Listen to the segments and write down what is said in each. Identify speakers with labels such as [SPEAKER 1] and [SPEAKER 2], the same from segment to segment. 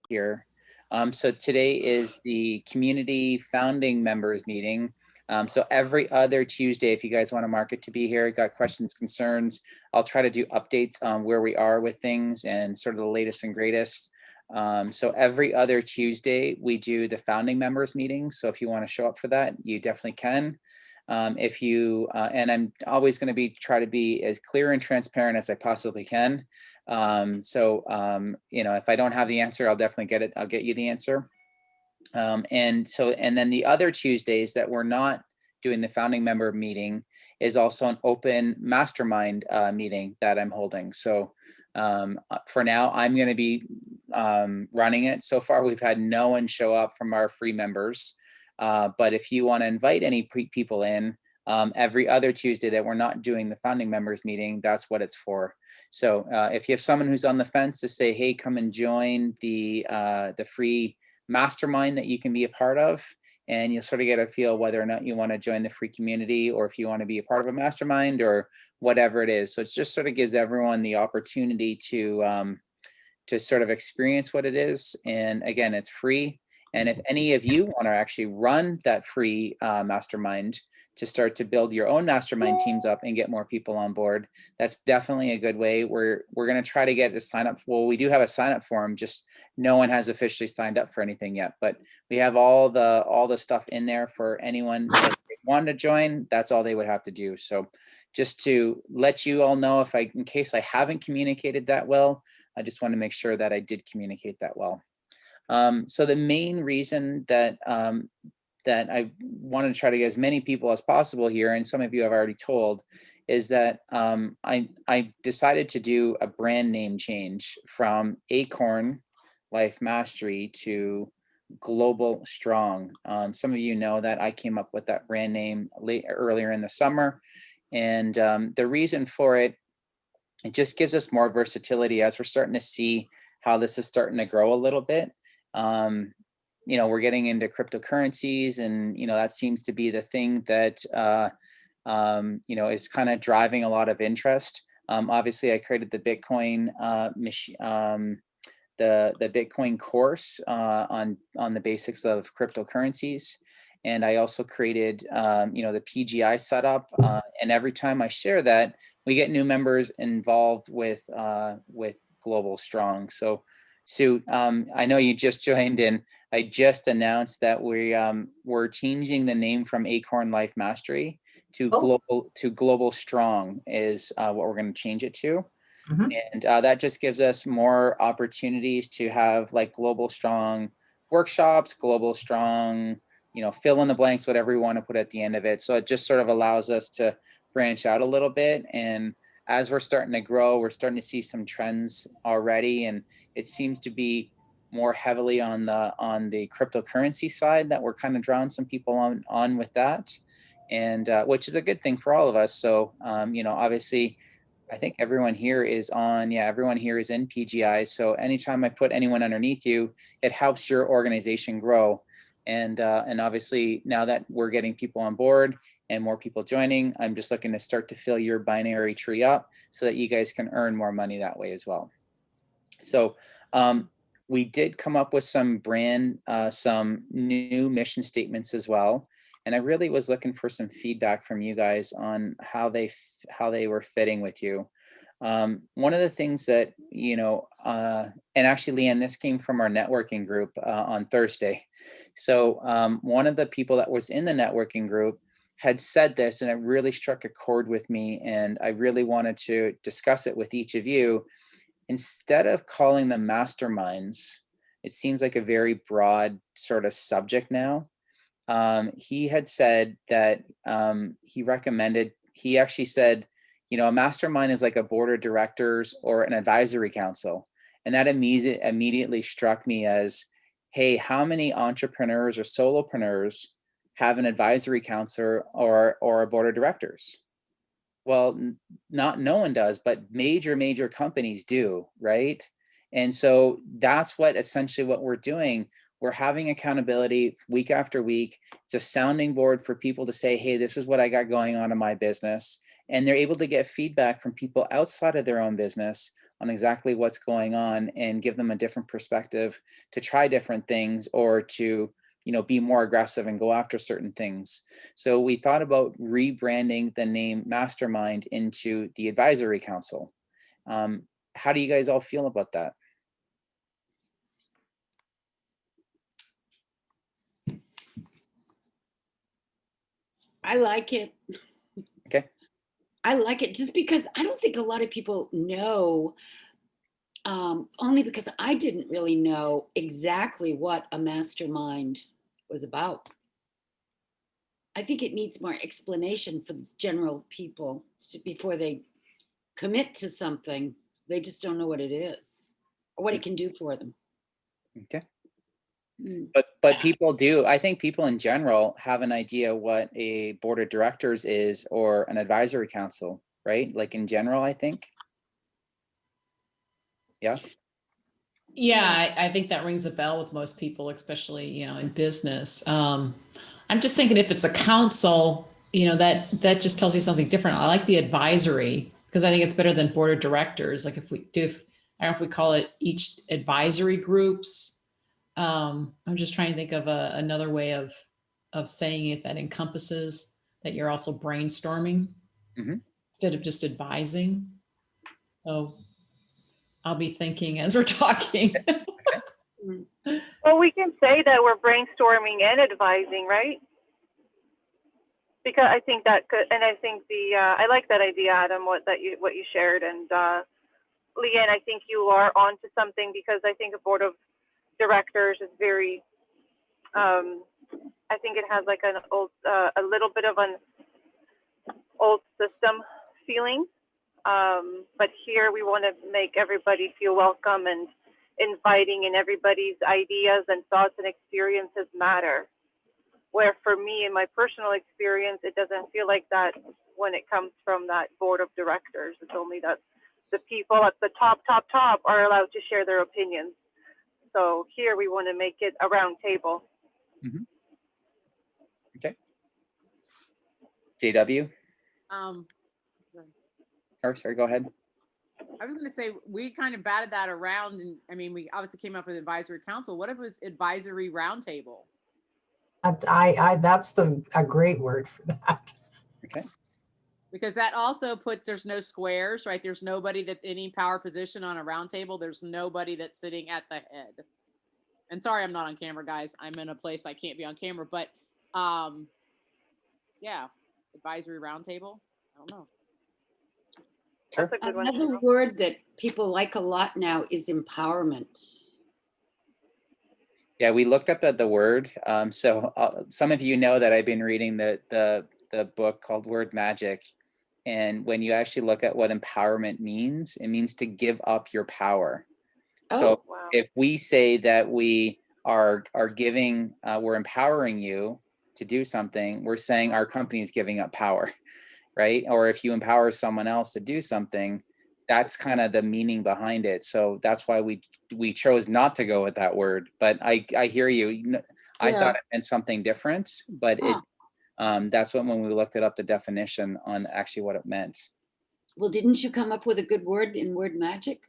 [SPEAKER 1] Here. So today is the community founding members meeting. So every other Tuesday, if you guys want to mark it to be here, got questions, concerns, I'll try to do updates on where we are with things and sort of the latest and greatest. So every other Tuesday, we do the founding members meeting. So if you want to show up for that, you definitely can. If you, and I'm always going to try to be as clear and transparent as I possibly can. You know, if I don't have the answer, I'll definitely get it. I'll get you the answer. And then the other Tuesdays that we're not doing the founding member meeting is also an open mastermind meeting that I'm holding. So for now, I'm going to be running it. So far, we've had no one show up from our free members. But if you want to invite any people in, every other Tuesday that we're not doing the founding members meeting, that's what it's for. So if you have someone who's on the fence to say, hey, come and join the free mastermind that you can be a part of, and you'll sort of get a feel whether or not you want to join the free community or if you want to be a part of a mastermind or whatever it is. So it just sort of gives everyone the opportunity to sort of experience what it is. And again, it's free. And if any of you want to actually run that free mastermind to start to build your own mastermind teams up and get more people on board, that's definitely a good way. We're going to try to get the sign up. Well, we do have a sign up form, just no one has officially signed up for anything yet, but we have all the stuff in there for anyone that want to join. That's all they would have to do. So just to let you all know, in case I haven't communicated that well, I just want to make sure that I did communicate that well. So the main reason that that I wanted to try to get as many people as possible here, and some of you have already told, is that I decided to do a brand name change from Acorn Life Mastery to Global Strong. Some of you know that I came up with that brand name earlier in the summer, and the reason for it just gives us more versatility as we're starting to see how this is starting to grow a little bit. You know, we're getting into cryptocurrencies, and you know that seems to be the thing that you know, is kind of driving a lot of interest. Obviously, I created the Bitcoin the Bitcoin course on the basics of cryptocurrencies, and I also created you know, the PGI setup. And every time I share that, we get new members involved with Global Strong. So Sue, I know you just joined in. I just announced that we're changing the name from Acorn Life Mastery to Global Strong is what we're going to change it to. And that just gives us more opportunities to have like Global Strong workshops, Global Strong, you know, fill in the blanks, whatever we want to put at the end of it. So it just sort of allows us to branch out a little bit. And as we're starting to grow, we're starting to see some trends already, and it seems to be more heavily on the cryptocurrency side that we're kind of drawing some people on with that, and which is a good thing for all of us. So you know, obviously, I think everyone here is on. Yeah, everyone here is in PGI. So anytime I put anyone underneath you, it helps your organization grow. And obviously, now that we're getting people on board and more people joining, I'm just looking to start to fill your binary tree up so that you guys can earn more money that way as well. So we did come up with some some new mission statements as well. And I really was looking for some feedback from you guys on how they were fitting with you. One of the things that, you know, and actually, Leanne, this came from our networking group on Thursday. So one of the people that was in the networking group had said this, and it really struck a chord with me. And I really wanted to discuss it with each of you. Instead of calling them masterminds, it seems like a very broad sort of subject now. He had said that he actually said, you know, a mastermind is like a board of directors or an advisory council. And that immediately struck me as, hey, how many entrepreneurs or solopreneurs have an advisory council or a board of directors? Well, no one does, but major companies do, right? And so that's essentially what we're doing. we're having accountability week after week. It's a sounding board for people to say, hey, this is what I got going on in my business. And they're able to get feedback from people outside of their own business on exactly what's going on and give them a different perspective to try different things or to, be more aggressive and go after certain things. So we thought about rebranding the name Mastermind into the Advisory Council. How do you guys all feel about that?
[SPEAKER 2] I like it.
[SPEAKER 1] Okay.
[SPEAKER 2] I like it just because I don't think a lot of people know, only because I didn't really know exactly what a mastermind was about. I think it needs more explanation for general people before they commit to something. They just don't know what it is or what it can do for them.
[SPEAKER 1] Okay. But people do. I think people in general have an idea what a board of directors is or an advisory council, right? Like in general, I think. Yeah.
[SPEAKER 3] Yeah, I think that rings a bell with most people, especially, in business. I'm just thinking if it's a council, that just tells you something different. I like the advisory because I think it's better than board of directors. Like I don't know if we call it each advisory groups. I'm just trying to think of another way of saying it that encompasses that you're also brainstorming instead of just advising. So I'll be thinking as we're talking.
[SPEAKER 4] Well, we can say that we're brainstorming and advising, right? Because I think that could, and I think I like that idea, Adam, what you shared, and Leanne, I think you are onto something because I think a board of directors is very, I think it has like an old, a little bit of an old system feeling. But here we want to make everybody feel welcome and inviting, and everybody's ideas and thoughts and experiences matter. Where for me, in my personal experience, it doesn't feel like that when it comes from that board of directors. It's only that the people at the top are allowed to share their opinions. So here we want to make it a round table.
[SPEAKER 1] Okay. JW? Oh, sorry, go ahead.
[SPEAKER 5] I was going to say, we kind of batted that around, and I mean, we obviously came up with advisory council. What if it was advisory roundtable?
[SPEAKER 6] That's a great word for that.
[SPEAKER 1] Okay.
[SPEAKER 5] Because that also puts, there's no squares, right? There's nobody that's any power position on a roundtable. There's nobody that's sitting at the head. And sorry, I'm not on camera, guys. I'm in a place I can't be on camera, but yeah, advisory roundtable. I don't know.
[SPEAKER 1] Sure.
[SPEAKER 4] That's a good one.
[SPEAKER 2] Another word that people like a lot now is empowerment.
[SPEAKER 1] Yeah, we looked up the word. So some of you know that I've been reading the book called Word Magic. And when you actually look at what empowerment means, it means to give up your power. So
[SPEAKER 4] wow.
[SPEAKER 1] If we say that we are giving, we're empowering you to do something, we're saying our company is giving up power, right? Or if you empower someone else to do something, that's kind of the meaning behind it. So that's why we chose not to go with that word. But I hear you. I thought it meant something different, but that's when we looked it up, the definition on actually what it meant.
[SPEAKER 2] Well, didn't you come up with a good word in Word Magic?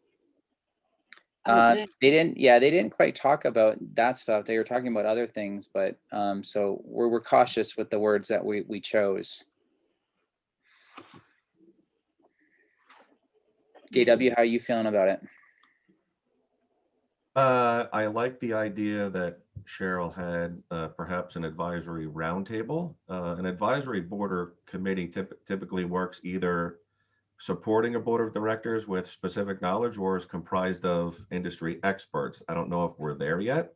[SPEAKER 1] They didn't quite talk about that stuff. They were talking about other things, but so we're cautious with the words that we chose. JW, how are you feeling about it?
[SPEAKER 7] I like the idea that Cheryl had, perhaps an advisory roundtable. An advisory board or committee typically works either supporting a board of directors with specific knowledge or is comprised of industry experts. I don't know if we're there yet,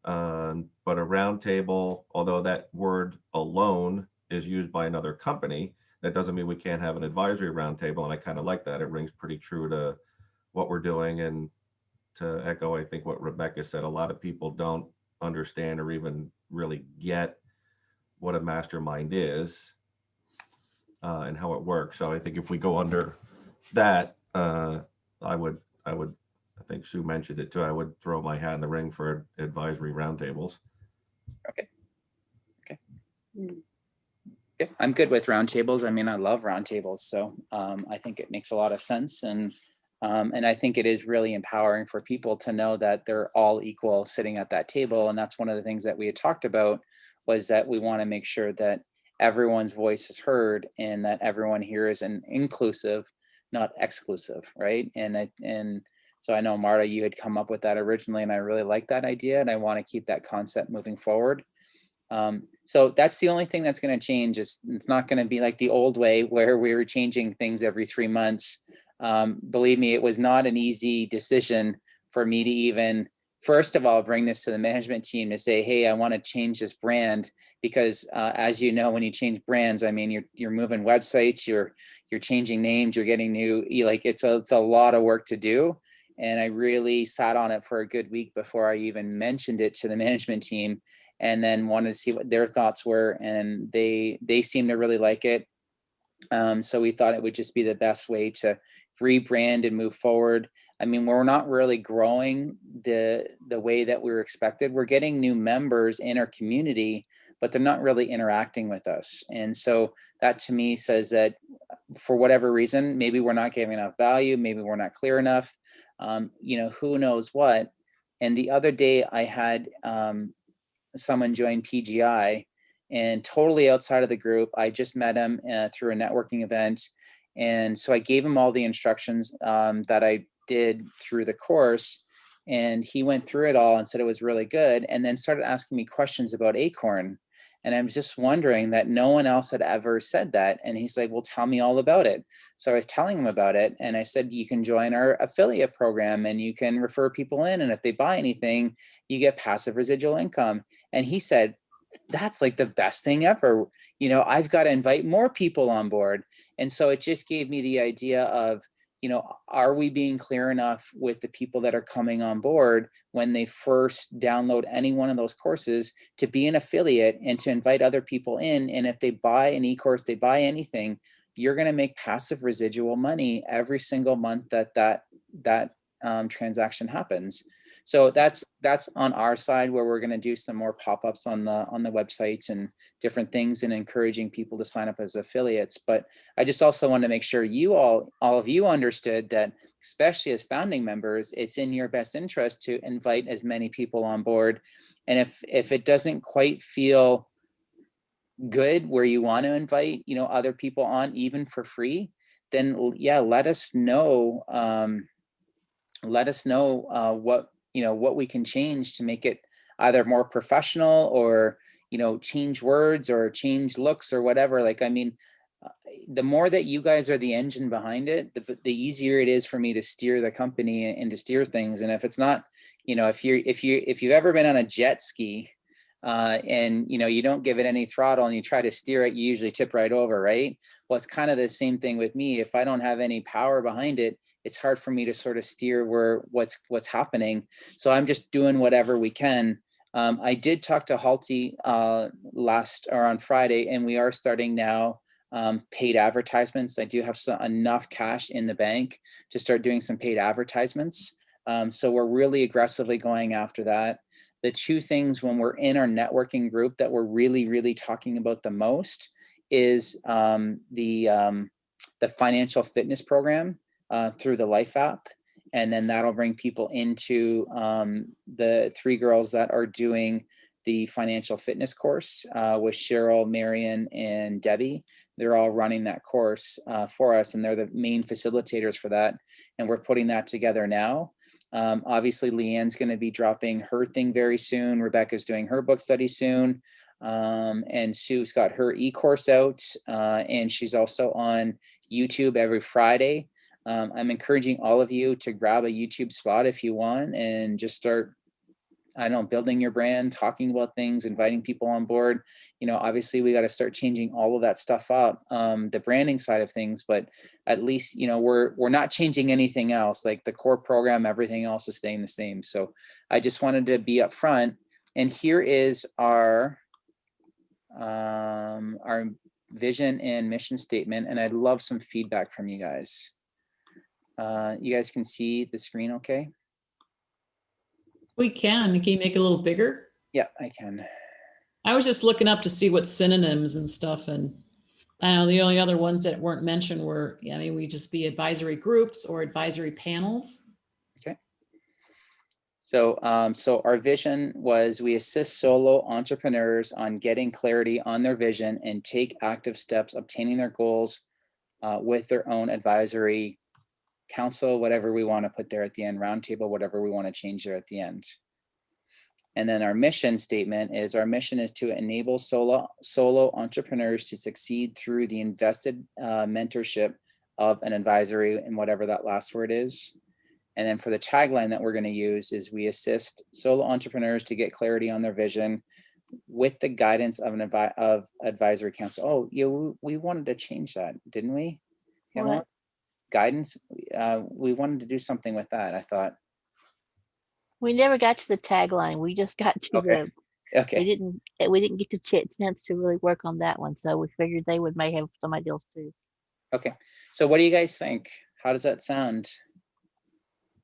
[SPEAKER 7] but a roundtable, although that word alone is used by another company, that doesn't mean we can't have an advisory roundtable. And I kind of like that. It rings pretty true to what we're doing. And to echo, I think what Rebecca said, a lot of people don't understand or even really get what a mastermind is and how it works. So I think if we go under that, I would I think Sue mentioned it too. I would throw my hat in the ring for advisory roundtables.
[SPEAKER 1] Okay.
[SPEAKER 2] Mm.
[SPEAKER 1] Yeah, I'm good with roundtables. I mean, I love roundtables, so I think it makes a lot of sense, and I think it is really empowering for people to know that they're all equal sitting at that table. And that's one of the things that we had talked about, was that we want to make sure that everyone's voice is heard and that everyone here is an inclusive, not exclusive, right? And so I know, Marta, you had come up with that originally, and I really like that idea, and I want to keep that concept moving forward. So that's the only thing that's going to change. It's not going to be like the old way where we were changing things every 3 months. Believe me, it was not an easy decision for me to even, first of all, bring this to the management team to say, hey, I want to change this brand, because as you know, when you change brands, I mean, you're moving websites, you're changing names, you're getting new, it's a lot of work to do. And I really sat on it for a good week before I even mentioned it to the management team, and then wanted to see what their thoughts were. And they seem to really like it. So we thought it would just be the best way to rebrand and move forward. I mean, we're not really growing the way that we were expected. We're getting new members in our community, but they're not really interacting with us. And so that to me says that for whatever reason, maybe we're not giving enough value, maybe we're not clear enough, who knows what. And the other day I had someone join PGI, and totally outside of the group. I just met him through a networking event. And so I gave him all the instructions that I did through the course. And he went through it all and said it was really good, and then started asking me questions about Acorn. And I was just wondering that no one else had ever said that. And he's like, well, tell me all about it. So I was telling him about it. And I said, you can join our affiliate program and you can refer people in. And if they buy anything, you get passive residual income. And he said, that's like the best thing ever. I've got to invite more people on board. And so it just gave me the idea of, are we being clear enough with the people that are coming on board when they first download any one of those courses to be an affiliate and to invite other people in? And if they buy an e-course, they buy anything, you're going to make passive residual money every single month that transaction happens. So that's on our side, where we're going to do some more pop-ups on the websites and different things, and encouraging people to sign up as affiliates. But I just also want to make sure you all of you understood that, especially as founding members, it's in your best interest to invite as many people on board. And if it doesn't quite feel good where you want to invite other people on, even for free, then yeah, let us know. Let us know what we can change to make it either more professional, or change words or change looks or whatever. Like, I mean, the more that you guys are the engine behind it, the easier it is for me to steer the company and to steer things. And if it's not, if you've ever been on a jet ski and you don't give it any throttle and you try to steer it, you usually tip right over, right? Well, it's kind of the same thing with me. If I don't have any power behind it, it's hard for me to sort of steer what's happening. So I'm just doing whatever we can. I did talk to Halti on Friday, and we are starting now paid advertisements. I do have enough cash in the bank to start doing some paid advertisements. So we're really aggressively going after that. The two things when we're in our networking group that we're really, really talking about the most is the financial fitness program through the Life app. And then that'll bring people into the three girls that are doing the financial fitness course with Cheryl, Marion, and Debbie. They're all running that course for us, and they're the main facilitators for that. And we're putting that together now. Obviously, Leanne's going to be dropping her thing very soon. Rebecca's doing her book study soon. And Sue's got her e-course out, and she's also on YouTube every Friday. I'm encouraging all of you to grab a YouTube spot if you want, and just start, I don't know, building your brand, talking about things, inviting people on board. Obviously we got to start changing all of that stuff up, the branding side of things, but at least, we're not changing anything else. Like the core program, everything else is staying the same. So I just wanted to be upfront. And here is our vision and mission statement. And I'd love some feedback from you guys. You guys can see the screen okay?
[SPEAKER 3] We can you make it a little bigger?
[SPEAKER 1] Yeah, I can.
[SPEAKER 3] I was just looking up to see what synonyms and stuff, and I know the only other ones that weren't mentioned were, I mean, we just be advisory groups or advisory panels.
[SPEAKER 1] Okay. So, so our vision was we assist solo entrepreneurs on getting clarity on their vision and take active steps obtaining their goals with their own advisory council, whatever we want to put there at the end, roundtable, whatever we want to change there at the end. And then our mission statement is our mission is to enable solo entrepreneurs to succeed through the invested mentorship of an advisory, and whatever that last word is. And then for the tagline that we're going to use is we assist solo entrepreneurs to get clarity on their vision with the guidance of an advisory council. Oh, yeah, we wanted to change that, didn't we?
[SPEAKER 8] What?
[SPEAKER 1] Guidance. We wanted to do something with that, I thought.
[SPEAKER 8] We never got to the tagline. We just got to
[SPEAKER 1] Okay. Okay.
[SPEAKER 8] we didn't get the chance to really work on that one. So we figured they may have some ideas too.
[SPEAKER 1] Okay. So what do you guys think? How does that sound?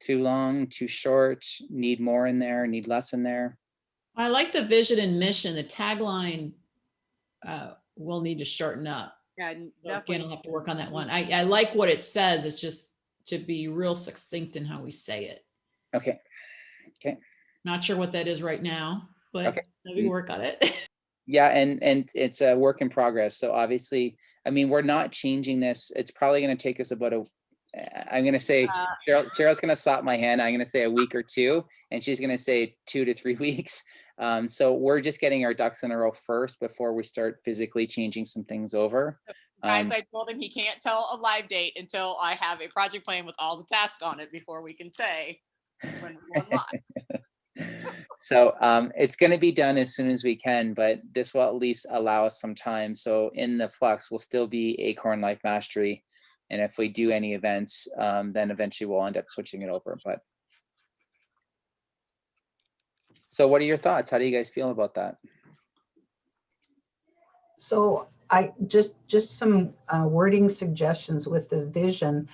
[SPEAKER 1] Too long, too short, need more in there, need less in there?
[SPEAKER 3] I like the vision and mission. The tagline we'll need to shorten up.
[SPEAKER 5] Yeah,
[SPEAKER 3] So
[SPEAKER 5] definitely.
[SPEAKER 3] again, I'll have to work on that one. I like what it says. It's just to be real succinct in how we say it.
[SPEAKER 1] Okay. Okay.
[SPEAKER 3] Not sure what that is right now, but
[SPEAKER 1] Okay.
[SPEAKER 3] maybe work on it.
[SPEAKER 1] Yeah, and it's a work in progress. So obviously, I mean, we're not changing this. It's probably going to take us about I'm going to say, Cheryl's going to slap my hand. I'm going to say a week or two, and she's going to say 2 to 3 weeks. So we're just getting our ducks in a row first before we start physically changing some things over.
[SPEAKER 5] Guys, I told him he can't tell a live date until I have a project plan with all the tasks on it before we can say when we're going live.
[SPEAKER 1] So it's going to be done as soon as we can, but this will at least allow us some time. So in the flux will still be Acorn Life Mastery. And if we do any events, then eventually we'll end up switching it over. But so what are your thoughts? How do you guys feel about that?
[SPEAKER 6] So I just some wording suggestions with the vision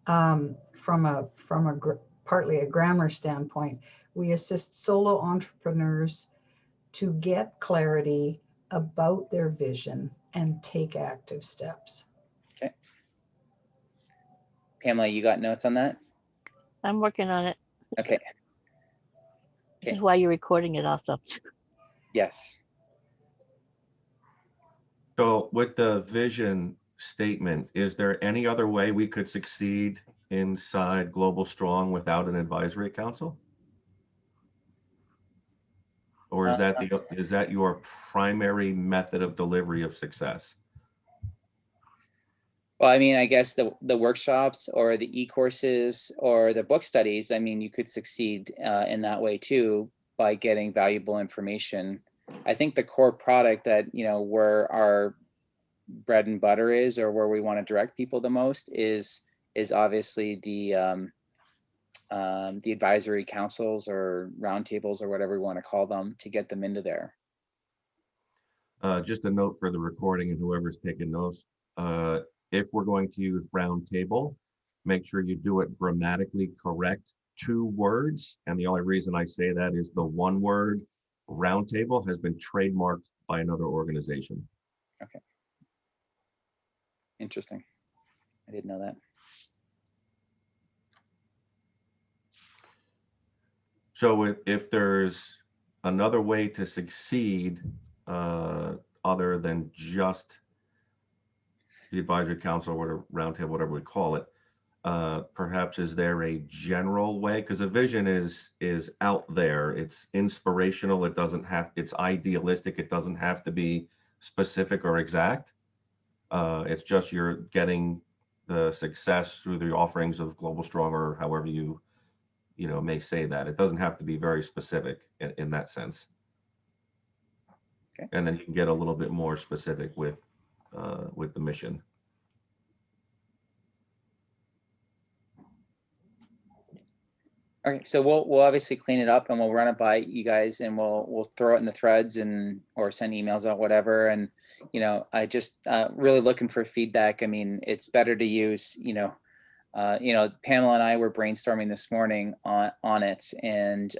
[SPEAKER 6] from a partly a grammar standpoint. We assist solo entrepreneurs to get clarity about their vision and take active steps.
[SPEAKER 1] Okay. Pamela, you got notes on that?
[SPEAKER 8] I'm working on it.
[SPEAKER 1] Okay.
[SPEAKER 8] This is why you're recording it also.
[SPEAKER 1] Yes.
[SPEAKER 7] So with the vision statement, is there any other way we could succeed inside Global Strong without an advisory council? Or is that your primary method of delivery of success?
[SPEAKER 1] Well, I mean, I guess the workshops or the e-courses or the book studies, I mean, you could succeed in that way too, by getting valuable information. I think the core product that, you know, where our bread and butter is, or where we want to direct people the most is obviously the advisory councils or roundtables or whatever we want to call them, to get them into there.
[SPEAKER 7] Just a note for the recording and whoever's taking notes. If we're going to use roundtable, make sure you do it grammatically correct 2 words. And the only reason I say that is the one word roundtable has been trademarked by another organization.
[SPEAKER 1] Okay. Interesting. I didn't know that.
[SPEAKER 7] So if there's another way to succeed other than just the advisory council or the roundtable, whatever we call it, perhaps is there a general way? Because a vision is out there. It's inspirational. It doesn't have. It's idealistic. It doesn't have to be specific or exact. It's just you're getting the success through the offerings of Global Strong, or however you may say that. It doesn't have to be very specific in that sense.
[SPEAKER 1] Okay.
[SPEAKER 7] And then you can get a little bit more specific with the mission.
[SPEAKER 1] All right, so we'll obviously clean it up and we'll run it by you guys, and we'll throw it in the threads or send emails out, whatever. And I just really looking for feedback. I mean, it's better to use Pamela and I were brainstorming this morning on it, and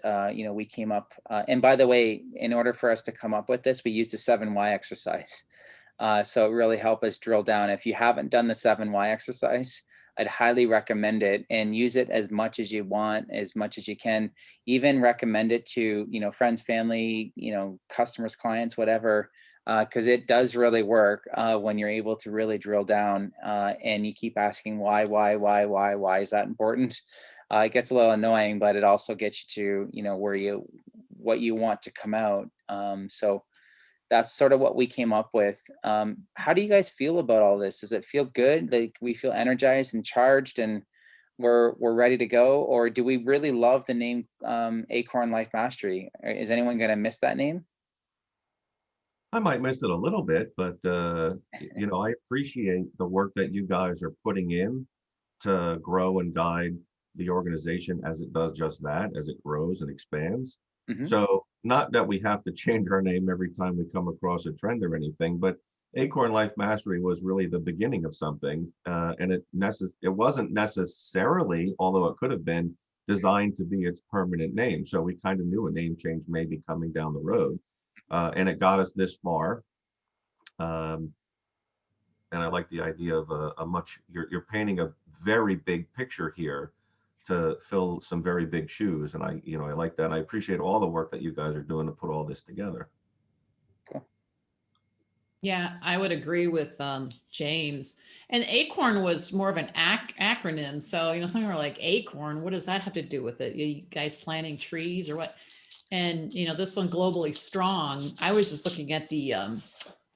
[SPEAKER 1] we came up. And by the way, in order for us to come up with this, we used a 7 why exercise. So it really helped us drill down. If you haven't done the 7 why exercise, I'd highly recommend it, and use it as much as you want, as much as you can. Even recommend it to friends, family, customers, clients, whatever. Because it does really work when you're able to really drill down and you keep asking why is that important. It gets a little annoying, but it also gets you to what you want to come out. So that's sort of what we came up with. How do you guys feel about all this? Does it feel good? Like we feel energized and charged and we're ready to go? Or do we really love the name Acorn Life Mastery? Is anyone going to miss that name?
[SPEAKER 7] I might miss it a little bit, but I appreciate the work that you guys are putting in to grow and guide the organization as it does just that, as it grows and expands.
[SPEAKER 1] Mhm.
[SPEAKER 7] So not that we have to change our name every time we come across a trend or anything, but Acorn Life Mastery was really the beginning of something, and it wasn't necessarily, although it could have been, designed to be its permanent name. So we kind of knew a name change may be coming down the road. And it got us this far. And I like the idea of you're painting a very big picture here to fill some very big shoes. And I like that. I appreciate all the work that you guys are doing to put all this together.
[SPEAKER 1] Cool.
[SPEAKER 3] Yeah, I would agree with James. And Acorn was more of an acronym. So, some are like, Acorn, what does that have to do with it? You guys planting trees or what? And this one, globally strong. I was just looking at the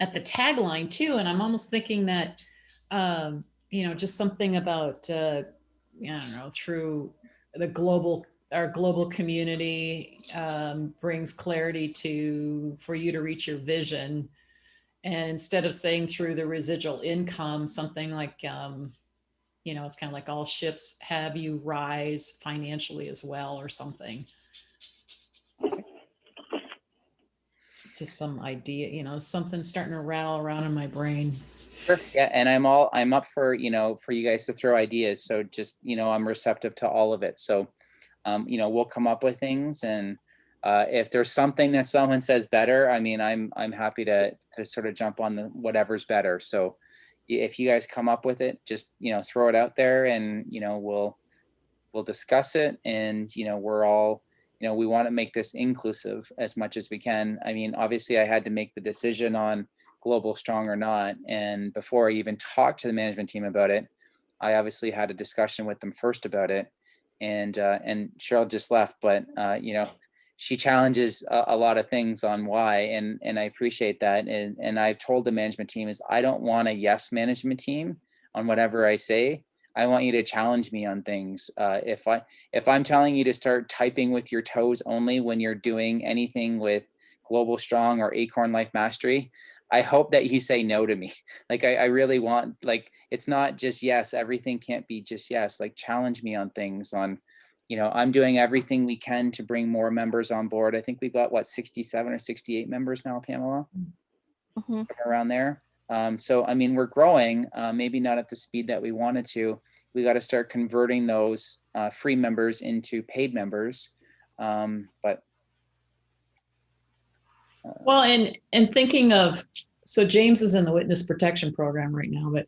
[SPEAKER 3] tagline too, and I'm almost thinking that just something about I don't know, through our global community brings clarity for you to reach your vision. And instead of saying through the residual income, something like it's kind of like all ships have you rise financially as well, or something. Just some idea, something starting to rattle around in my brain.
[SPEAKER 1] Sure. Yeah, and I'm up for for you guys to throw ideas. So just I'm receptive to all of it. So we'll come up with things, and if there's something that someone says better, I mean I'm happy to sort of jump on the whatever's better. So if you guys come up with it, just throw it out there, and we'll discuss it, and we're all we want to make this inclusive as much as we can. I mean, obviously I had to make the decision on global strong or not, and before I even talked to the management team about it, I obviously had a discussion with them first about it. And Cheryl just left, but she challenges a lot of things on why, and I appreciate that. And I've told the management team is I don't want a yes management team on whatever I say. I want you to challenge me on things. If I'm telling you to start typing with your toes only when you're doing anything with Global Strong or Acorn Life Mastery, I hope that you say no to me. Like I really want, like, it's not just yes. Everything can't be just yes. Like challenge me on things. On, I'm doing everything we can to bring more members on board. I think we've got 67 or 68 members now, Pamela, around there. So, I mean, we're growing, maybe not at the speed that we wanted to. We got to start converting those free members into paid members. But
[SPEAKER 3] well, and thinking of, so James is in the witness protection program right now, but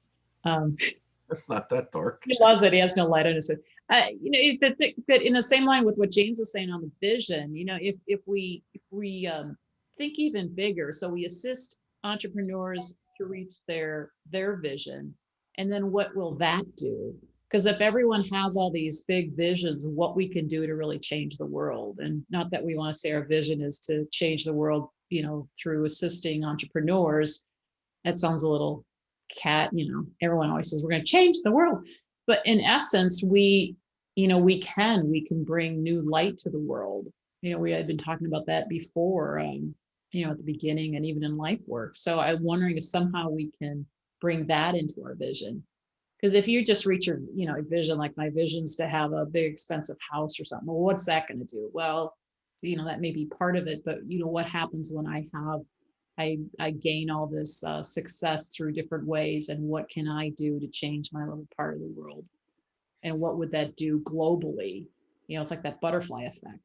[SPEAKER 7] It's not that dark.
[SPEAKER 3] he loves it. He has no light on his head. But in the same line with what James was saying on the vision, if we think even bigger, so we assist entrepreneurs to reach their vision, and then what will that do? Because if everyone has all these big visions, what we can do to really change the world, and not that we want to say our vision is to change the world, through assisting entrepreneurs. That sounds a little everyone always says we're going to change the world, but in essence, we can bring new light to the world. We had been talking about that before, at the beginning and even in life work. So I'm wondering if somehow we can bring that into our vision. Because if you just reach your, vision, like my vision's to have a big expensive house or something, well, what's that going to do? Well, that may be part of it, but what happens when I gain all this success through different ways, and what can I do to change my little part of the world? and what would that do globally? You know, it's like that butterfly effect.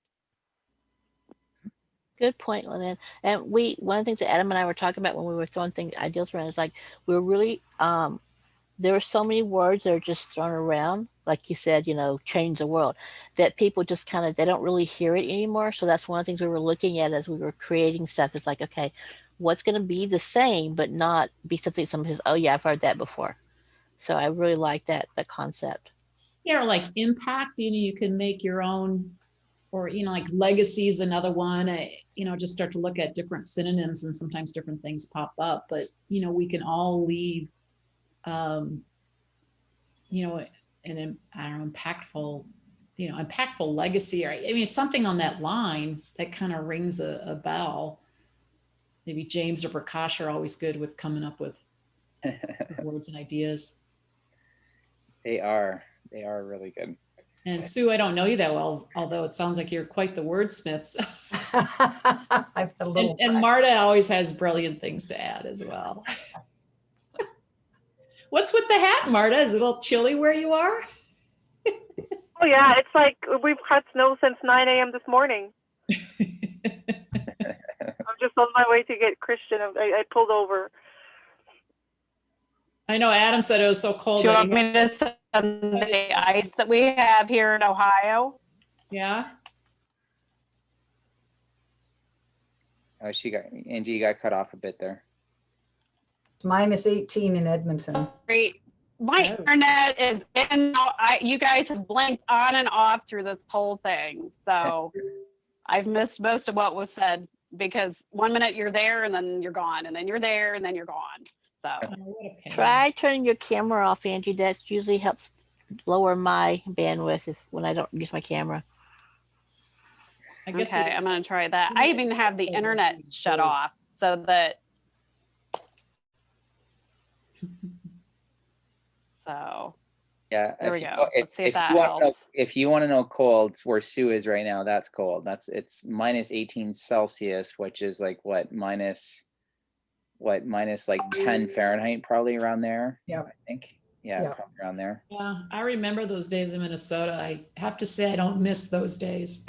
[SPEAKER 8] Good point, Lynette. And one of the things that Adam and I were talking about when we were throwing ideas around is like, we're really, there are so many words that are just thrown around, like you said, change the world, that people just kind of, they don't really hear it anymore. So that's one of the things we were looking at as we were creating stuff. It's like, okay, what's going to be the same, but not be something somebody says, oh yeah, I've heard that before. So I really like that concept.
[SPEAKER 3] Yeah, or like impact, you can make your own, or, like legacy is another one. Just start to look at different synonyms, and sometimes different things pop up, but, we can all leave, an impactful, impactful legacy, or something on that line that kind of rings a bell. Maybe James or Prakash are always good with coming up with words and ideas.
[SPEAKER 1] They are really good.
[SPEAKER 3] And Sue, I don't know you that well, although it sounds like you're quite the wordsmith.
[SPEAKER 6] I've had a little
[SPEAKER 3] And Marta always has brilliant things to add as well. What's with the hat, Marta? Is it a little chilly where you are?
[SPEAKER 4] Oh yeah, it's like we've had snow since 9 a.m. this morning. I'm just on my way to get Christian. I pulled over.
[SPEAKER 3] I know Adam said it was so cold.
[SPEAKER 5] Do you want me to send the ice that we have here in Ohio?
[SPEAKER 3] Yeah.
[SPEAKER 1] Oh, Angie got cut off a bit there.
[SPEAKER 6] Minus 18 in Edmonton.
[SPEAKER 5] Great. My internet is in. You guys have blinked on and off through this whole thing. So I've missed most of what was said, because 1 minute you're there and then you're gone, and then you're there and then you're gone. So
[SPEAKER 8] try turning your camera off, Angie. That usually helps lower my bandwidth when I don't use my camera.
[SPEAKER 3] I guess
[SPEAKER 5] okay, I'm going to try that. I even have the internet shut off so that. So
[SPEAKER 1] yeah,
[SPEAKER 5] there we go. Let's see if that helps.
[SPEAKER 1] If you want to know cold, where Sue is right now, that's cold. It's minus 18 Celsius, which is like minus like 10 Fahrenheit, probably around there.
[SPEAKER 6] Yeah,
[SPEAKER 1] I think. Yeah, probably around there.
[SPEAKER 3] Yeah, I remember those days in Minnesota. I have to say I don't miss those days.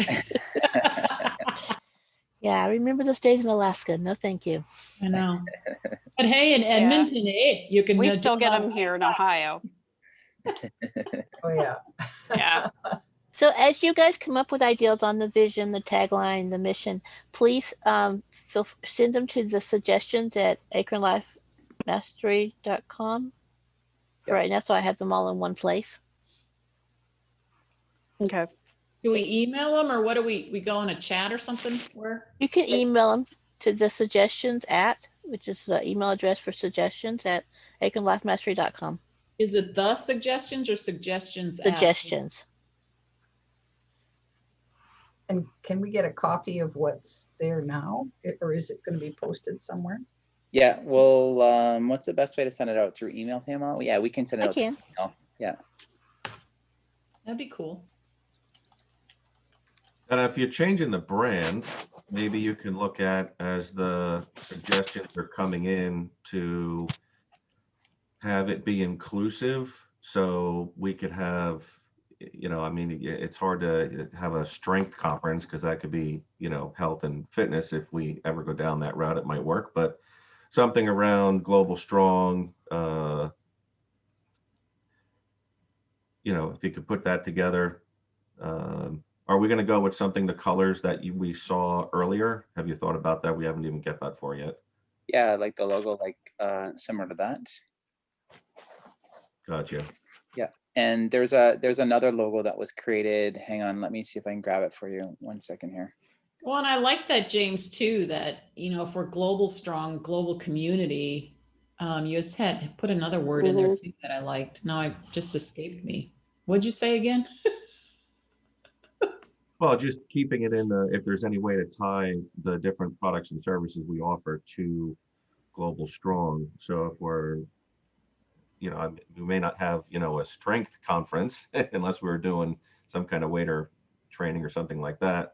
[SPEAKER 8] Yeah, I remember those days in Alaska. No, thank you.
[SPEAKER 3] I know. But hey, in Edmonton, you can.
[SPEAKER 5] We still get them here in Ohio.
[SPEAKER 6] Oh yeah.
[SPEAKER 5] Yeah.
[SPEAKER 8] So as you guys come up with ideas on the vision, the tagline, the mission, please send them to the suggestions at acornlifemastery.com. For right now, so I have them all in one place.
[SPEAKER 5] Okay.
[SPEAKER 3] Do we email them, or what do we go in a chat or something? Where
[SPEAKER 8] you can email them to the suggestions which is the email address for suggestions at acornlifemastery.com.
[SPEAKER 3] Is it the suggestions or suggestions?
[SPEAKER 8] Suggestions.
[SPEAKER 6] And can we get a copy of what's there now, or is it going to be posted somewhere?
[SPEAKER 1] Yeah. Well, what's the best way to send it out? Through email, Pamela? Yeah, we can send it out.
[SPEAKER 8] Through
[SPEAKER 1] email. Yeah.
[SPEAKER 3] That'd be cool.
[SPEAKER 7] And if you're changing the brand, maybe you can look at, as the suggestions are coming in, to have it be inclusive. So we could have, it's hard to have a strength conference, because that could be, health and fitness. If we ever go down that route, it might work. But something around global strong, if you could put that together. Are we going to go with something, the colors that we saw earlier? Have you thought about that? We haven't even get that far yet.
[SPEAKER 1] Yeah, like the logo, similar to that.
[SPEAKER 7] Gotcha.
[SPEAKER 1] Yeah, and there's another logo that was created. Hang on, let me see if I can grab it for you. 1 second here.
[SPEAKER 3] Well, and I like that, James, too, that, if we're global strong, global community, you had put another word in there too that I liked. Now it just escaped me. What'd you say again?
[SPEAKER 7] Well, just keeping it in if there's any way to tie the different products and services we offer to Global Strong. So if we're, we may not have, a strength conference unless we're doing some kind of waiter training or something like that.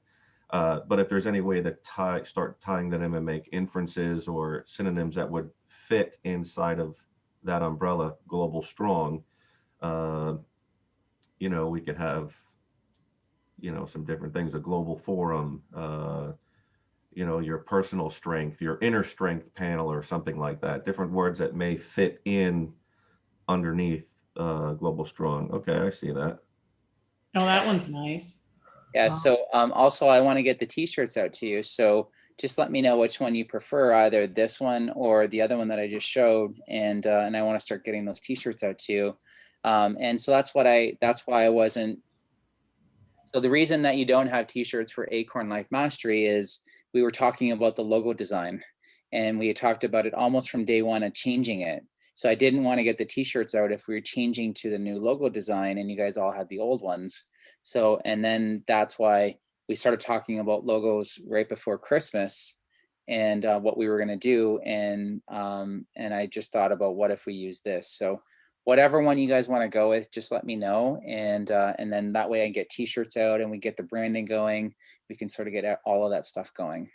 [SPEAKER 7] But if there's any way to start tying that in and make inferences or synonyms that would fit inside of that umbrella, Global Strong, you know, we could have, you know, some different things, a global forum, you know, your personal strength, your inner strength panel, or something like that. Different words that may fit in underneath global strong. Okay, I see that.
[SPEAKER 3] Oh, that one's nice.
[SPEAKER 1] Yeah,
[SPEAKER 3] Wow.
[SPEAKER 1] so also I want to get the t-shirts out to you. So just let me know which one you prefer, either this one or the other one that I just showed. And I want to start getting those t-shirts out to you. And so that's why I wasn't. So the reason that you don't have t-shirts for Acorn Life Mastery is we were talking about the logo design, and we had talked about it almost from day one of changing it. So I didn't want to get the t-shirts out if we were changing to the new logo design and you guys all had the old ones. So, and then that's why we started talking about logos right before Christmas and what we were going to do. And I just thought about what if we use this. So whatever one you guys want to go with, just let me know. And then that way I can get t-shirts out and we get the branding going. We can sort of get all of that stuff going.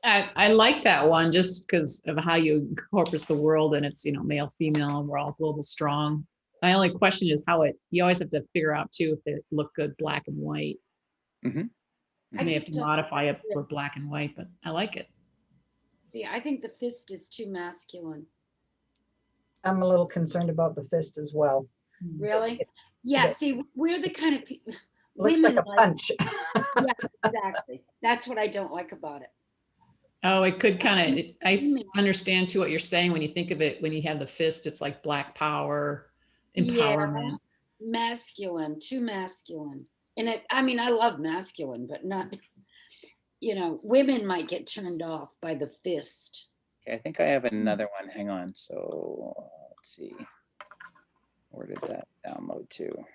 [SPEAKER 3] I like that one just because of how you incorporate the world, and it's, you know, male, female, and we're all global strong. My only question is you always have to figure out too if they look good black and white.
[SPEAKER 1] Mm-hmm.
[SPEAKER 3] You may have to modify it for black and white, but I like it.
[SPEAKER 2] See, I think the fist is too masculine.
[SPEAKER 6] I'm a little concerned about the fist as well.
[SPEAKER 2] Really? Yeah, see, we're the kind of people.
[SPEAKER 6] Looks like a punch.
[SPEAKER 2] Yeah, exactly. That's what I don't like about it.
[SPEAKER 3] Oh, it could kind of, I understand too what you're saying when you think of it, when you have the fist, it's like black power, empowerment.
[SPEAKER 2] Yeah, masculine, too masculine. And I mean, I love masculine, but not, you know, women might get turned off by the fist.
[SPEAKER 1] Okay, I think I have another one. Hang on. So let's see. Where did that download to?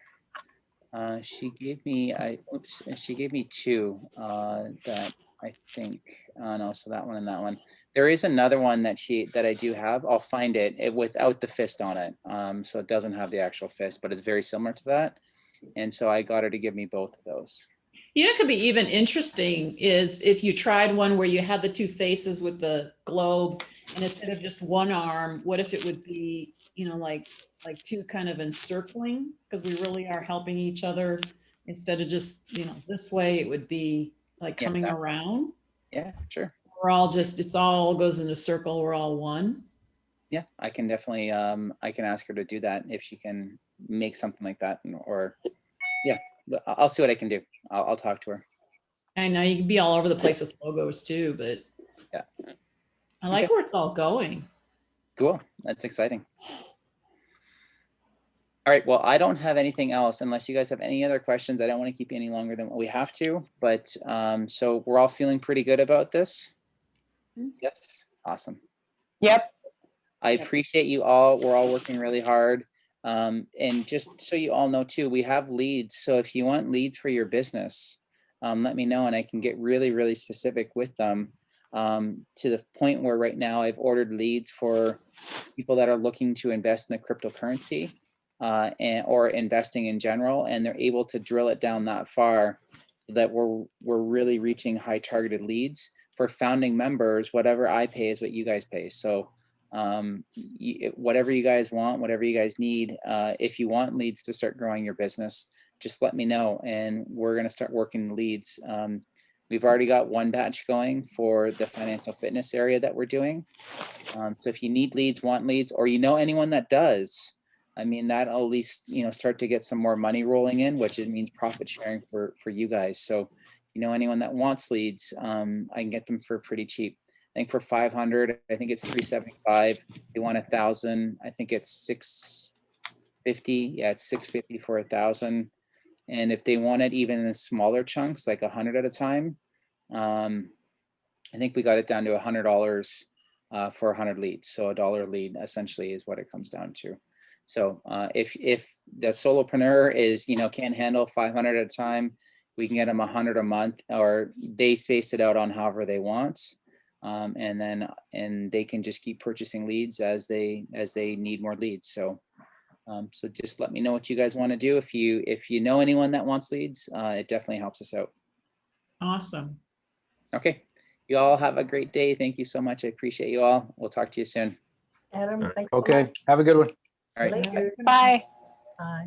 [SPEAKER 1] She gave me, she gave me two that I think, no, so that one and that one. There is another one that I do have. I'll find it without the fist on it. So it doesn't have the actual fist, but it's very similar to that. And so I got her to give me both of those.
[SPEAKER 3] You know, it could be even interesting is if you tried one where you had the two faces with the globe, and instead of just one arm, what if it would be, you know, like two kind of encircling, because we really are helping each other instead of just, you know, this way, it would be like coming around.
[SPEAKER 1] Yeah, sure.
[SPEAKER 3] We're all just, it's all goes in a circle. We're all one.
[SPEAKER 1] Yeah, I can definitely, I can ask her to do that if she can make something like that, or yeah, I'll see what I can do. I'll talk to her.
[SPEAKER 3] I know you can be all over the place with logos too, but
[SPEAKER 1] yeah,
[SPEAKER 3] I like where it's all going.
[SPEAKER 1] Cool. That's exciting. All right. Well, I don't have anything else unless you guys have any other questions. I don't want to keep you any longer than what we have to, but so we're all feeling pretty good about this. Yes. Awesome.
[SPEAKER 9] Yep.
[SPEAKER 1] I appreciate you all. We're all working really hard. And just so you all know too, we have leads. So if you want leads for your business, let me know and I can get really, really specific with them to the point where right now I've ordered leads for people that are looking to invest in the cryptocurrency or investing in general, and they're able to drill it down that far so that we're really reaching high targeted leads. For founding members, whatever I pay is what you guys pay. So whatever you guys want, whatever you guys need, if you want leads to start growing your business, just let me know and we're going to start working the leads. We've already got one batch going for the financial fitness area that we're doing. So if you need leads, want leads, or you know anyone that does, I mean, that'll at least, you know, start to get some more money rolling in, which it means profit sharing for you guys. So, you know, anyone that wants leads, I can get them for pretty cheap. I think for 500, I think it's 375. They want 1,000. I think it's 650. Yeah, it's 650 for 1,000. And if they want it even in smaller chunks, like 100 at a time, I think we got it down to $100 for 100 leads. So $1 lead essentially is what it comes down to. So if the solopreneur is, you know, can't handle 500 at a time, we can get them 100 a month, or they space it out on however they want. And they can just keep purchasing leads as they need more leads. So so just let me know what you guys want to do. If you know anyone that wants leads, it definitely helps us out.
[SPEAKER 3] Awesome.
[SPEAKER 1] Okay. You all have a great day. Thank you so much. I appreciate you all. We'll talk to you soon.
[SPEAKER 6] Adam, thanks.
[SPEAKER 9] Okay. Have a good one.
[SPEAKER 1] All right.
[SPEAKER 6] Later.
[SPEAKER 9] Bye.
[SPEAKER 6] Bye.